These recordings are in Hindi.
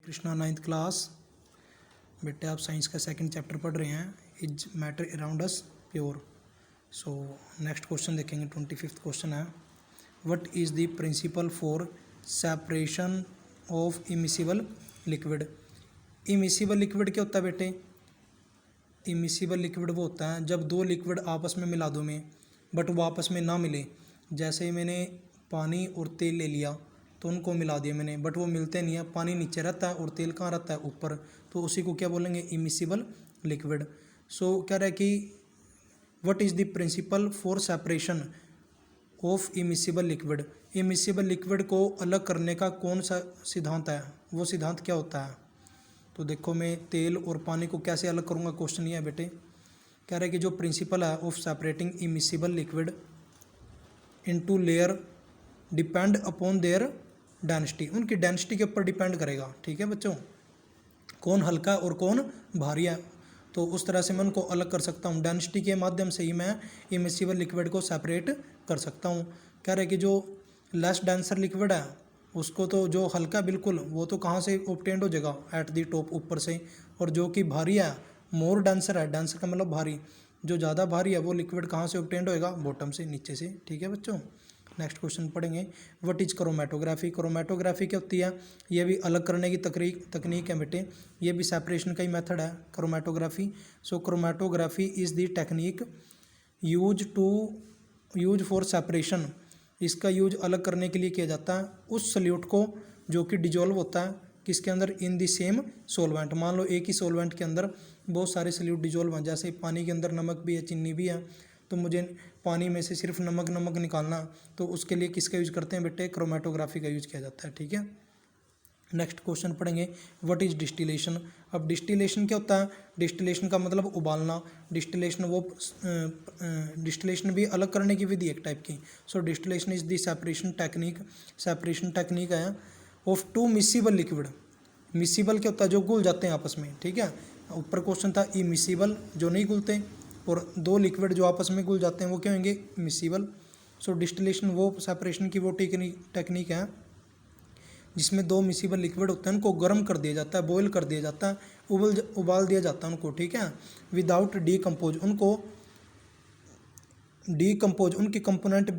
Krishna 9th class. बेटे आप साइंस का सेकंड चैप्टर पढ़ रहे हैं, is matter around us pure. So next question देखेंगे, 25th क्वेश्चन है, what is the principle for separation of immiscible liquid. Immiscible liquid क्या होता है बेटे? इमिसिबल लिक्विड वो होता है जब दो लिक्विड आपस में मिला दो में बट वो आपस में ना मिले। जैसे ही मैंने पानी और तेल ले लिया तो उनको मिला दिया मैंने, बट वो मिलते नहीं है। पानी नीचे रहता है और तेल कहाँ रहता है? ऊपर। तो उसी को क्या बोलेंगे? Immiscible liquid. सो कह रहा है कि what is the principle for separation of immiscible liquid. Immiscible liquid को अलग करने का कौन सा सिद्धांत है? वो सिद्धांत क्या होता है? तो देखो, मैं तेल और पानी को कैसे अलग करूँगा, क्वेश्चन ये है बेटे। कह रहा है कि जो प्रिंसिपल है of separating immiscible liquid into layer depend upon their density. उनकी डेंसिटी के ऊपर डिपेंड करेगा। ठीक है बच्चों, कौन हल्का और कौन भारी है, तो उस तरह से मैं उनको अलग कर सकता हूँ। डेंसिटी के माध्यम से ही मैं इमिसिबल लिक्विड को सेपरेट कर सकता हूँ। कह रहे कि जो लेस डेंसर लिक्विड है उसको, तो जो हल्का बिल्कुल, वो तो कहाँ से ऑब्टेंड हो जाएगा? एट दी टॉप, ऊपर से। और जो कि भारी है, मोर डेंसर है, डेंसर का मतलब भारी, जो ज़्यादा भारी है वो लिक्विड कहाँ से ऑब्टेंड होएगा? बॉटम से, नीचे से। ठीक है बच्चों, नेक्स्ट क्वेश्चन पढ़ेंगे, व्हाट इज क्रोमेटोग्राफी। क्रोमेटोग्राफी क्या होती है? ये भी अलग करने की तकनीक है बेटे, ये भी सेपरेशन का ही मेथड है chromatography. So chromatography is the technique use for separation. इसका यूज अलग करने के लिए किया जाता है उस सल्यूट को जो कि डिजोल्व होता है किसके अंदर? In the same solvent. मान लो एक ही सोलवेंट के अंदर बहुत सारे सल्यूट डिजोल्व हैं, जैसे पानी के अंदर नमक भी है, चीनी भी है, तो मुझे पानी में से सिर्फ नमक निकालना, तो उसके लिए किसका यूज करते हैं बेटे? क्रोमेटोग्राफी का यूज किया जाता है। ठीक है, नेक्स्ट क्वेश्चन पढ़ेंगे, व्हाट इज डिस्टिलेशन। अब डिस्टिलेशन क्या होता है? डिस्टिलेशन का मतलब उबालना। डिस्टिलेशन भी अलग करने की विधि एक टाइप की। So distillation is the separation technique है of two miscible liquid. Miscible क्या होता है? जो घुल जाते हैं आपस में। ठीक है, ऊपर क्वेश्चन था इमिसिबल, जो नहीं घुलते, और दो लिक्विड जो आपस में घुल जाते हैं वो क्या होंगे? मिसिबल। सो डिस्टिलेशन वो सेपरेशन की वो टेक्निक है जिसमें दो मिसिबल लिक्विड होते हैं, उनको गर्म कर दिया जाता है, बॉयल कर दिया जाता है, उबाल दिया जाता है उनको। ठीक है, विदाउट डीकम्पोज, उनकी कंपोनेंट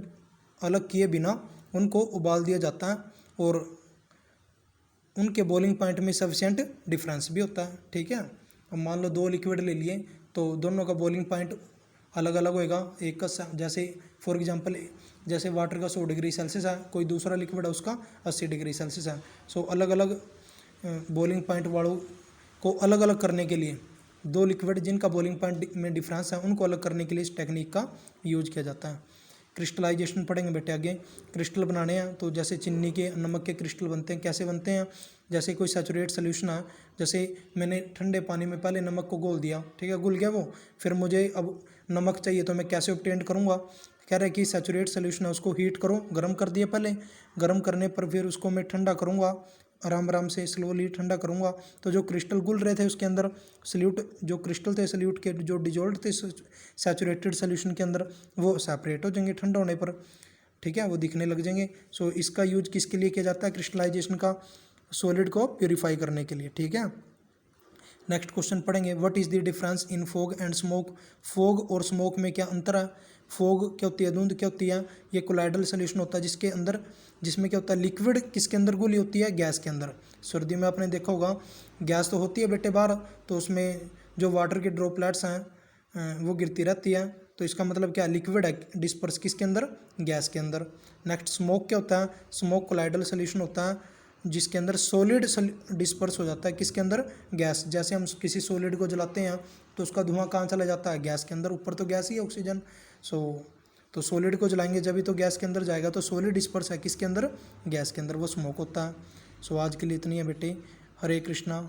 अलग किए बिना उनको उबाल दिया जाता है, और उनके बॉइलिंग पॉइंट में सफिशिएंट डिफरेंस भी होता है। ठीक है, अब मान लो दो लिक्विड ले लिए तो दोनों का बॉइलिंग पॉइंट अलग अलग होएगा। एक का जैसे फॉर एग्जांपल, जैसे वाटर का 100 डिग्री सेल्सियस है, कोई दूसरा लिक्विड है उसका 80 डिग्री सेल्सियस है। सो अलग अलग बॉइलिंग पॉइंट वालों को अलग अलग करने के लिए, दो लिक्विड जिनका बॉइलिंग पॉइंट में डिफरेंस है उनको अलग करने के लिए इस टेक्निक का यूज किया जाता है। क्रिस्टलाइजेशन पढ़ेंगे बेटे आगे। क्रिस्टल बनाने हैं तो जैसे चीनी के, नमक के क्रिस्टल बनते हैं। कैसे बनते हैं? जैसे कोई सैचुरेट सोल्यूशन है, जैसे मैंने ठंडे पानी में पहले नमक को घोल दिया, ठीक है, घुल गया वो, फिर मुझे अब नमक चाहिए तो मैं कैसे ऑब्टेन करूँगा? कह रहा है कि सैचुरेट सोल्यूशन है उसको हीट करो, गर्म कर दिया पहले, गर्म करने पर फिर उसको मैं ठंडा करूँगा, आराम आराम से स्लोली ठंडा करूँगा, तो जो क्रिस्टल घुल रहे थे उसके अंदर, सल्यूट जो क्रिस्टल थे सल्यूट के, जो डिजोल्व थे सैचुरेटेड सोल्यूशन के अंदर, वो सेपरेट हो जाएंगे ठंडा होने पर। ठीक है, वो दिखने लग जाएंगे। सो इसका यूज किसके लिए किया जाता है? क्रिस्टलाइजेशन का, सॉलिड को प्योरीफाई करने के लिए। ठीक है, नेक्स्ट क्वेश्चन पढ़ेंगे, what is the difference in fog and smoke. Fog और स्मोक में क्या अंतर है? फॉग क्या होती है? धुंध क्या होती है? ये कोलाइडल सोल्यूशन होता है जिसमें क्या होता है? लिक्विड किसके अंदर घुली होती है? गैस के अंदर। सर्दी में आपने देखा होगा गैस तो होती है बेटे बाहर, तो उसमें जो वाटर के ड्रॉपलेट्स हैं वो गिरती रहती है, तो इसका मतलब क्या? लिक्विड है डिस्पर्स किसके अंदर? गैस के अंदर। नेक्स्ट स्मोक क्या होता है? स्मोक कोलाइडल सोल्यूशन होता है जिसके अंदर सॉलिड डिस्पर्स हो जाता है किसके अंदर? गैस। जैसे हम किसी सॉलिड को जलाते हैं तो उसका धुआं कहाँ चला जाता है? गैस के अंदर। ऊपर तो गैस ही है, ऑक्सीजन। तो सॉलिड को जलाएंगे जब भी तो गैस के अंदर जाएगा, तो सॉलिड डिस्पर्स है किसके अंदर? गैस के अंदर, वो स्मोक होता है। आज के लिए इतनी है बेटे। हरे कृष्णा।